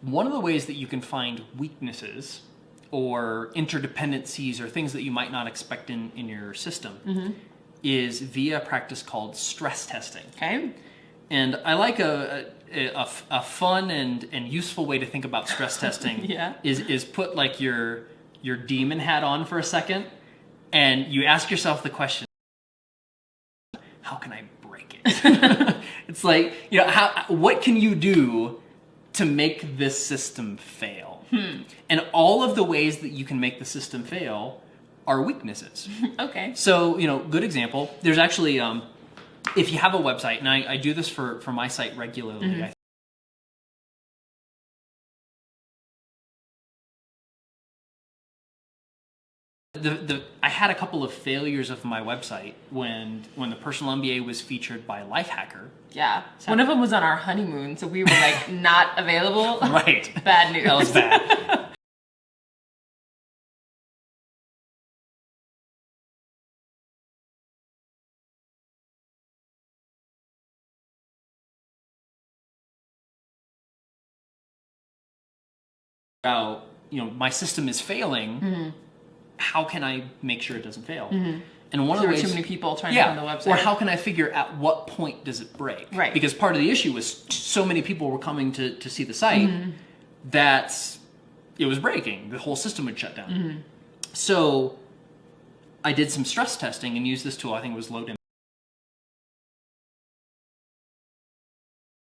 one of the ways that you can find weaknesses or interdependencies or things that you might not expect in your system is via a practice called stress testing. Okay. And I like a fun and useful way to think about stress testing is put like your demon hat on for a second, and you ask yourself the question, how can I break it? It's like, you know, what can you do to make this system fail? And all of the ways that you can make the system fail are weaknesses. Okay. So, you know, good example, there's actually, if you have a website, and I do this for my site regularly, I had a couple of failures of my website when the personal MBA was featured by Lifehacker. Yeah. One of them was on our honeymoon, so we were like not available. Right. Bad news. That was bad. About, you know, my system is failing. How can I make sure it doesn't fail? And one of the ways, too many people trying to find the website. Or how can I figure at what point does it break? Right. Because part of the issue was so many people were coming to see the site that it was breaking. The whole system would shut down. So I did some stress testing and used this tool. I think it was load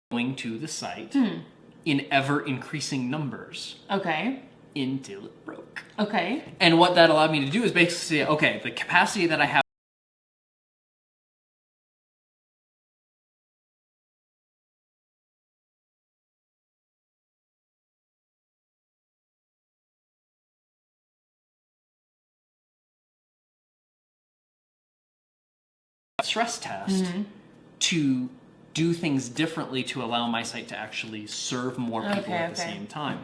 going to the site in ever increasing numbers. Okay. Until it broke. Okay. And what that allowed me to do is basically say, okay, the capacity that I have stress test to do things differently to allow my site to actually serve more people at the same time.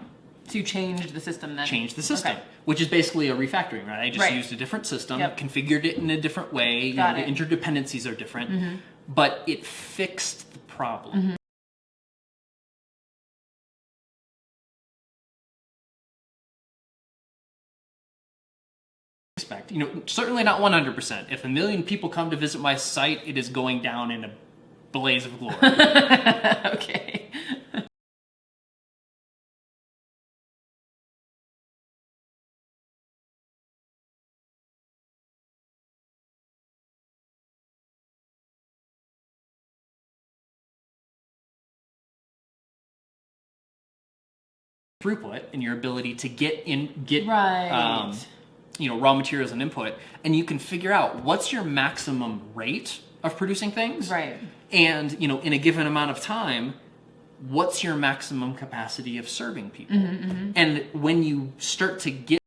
So you changed the system then? Change the system, which is basically a refactoring, right? I just used a different system, configured it in a different way. You know, the interdependencies are different, but it fixed the problem. You know, certainly not 100%. If 1 million people come to visit my site, it is going down in a blaze of glory. Okay. Throughput and your ability to get Right. you know, raw materials and input, and you can figure out what's your maximum rate of producing things, Right. and you know, in a given amount of time, what's your maximum capacity of serving people. And when you start to get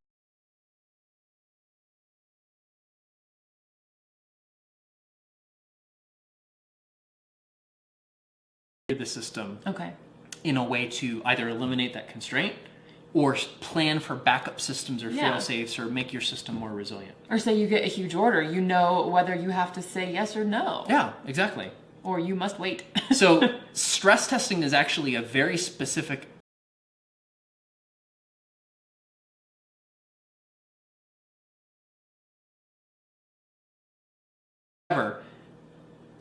the system in a way to either eliminate that constraint or plan for backup systems or fail-safes or make your system more resilient. Or say you get a huge order, you know whether you have to say yes or no. Yeah, exactly. Or you must wait. So stress testing is actually a very specific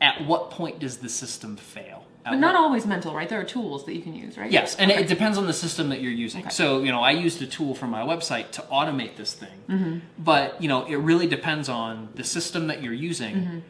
at what point does the system fail? But not always mental, right? There are tools that you can use, right? Yes, and it depends on the system that you're using. So, you know, I used a tool for my website to automate this thing. But, you know, it really depends on the system that you're using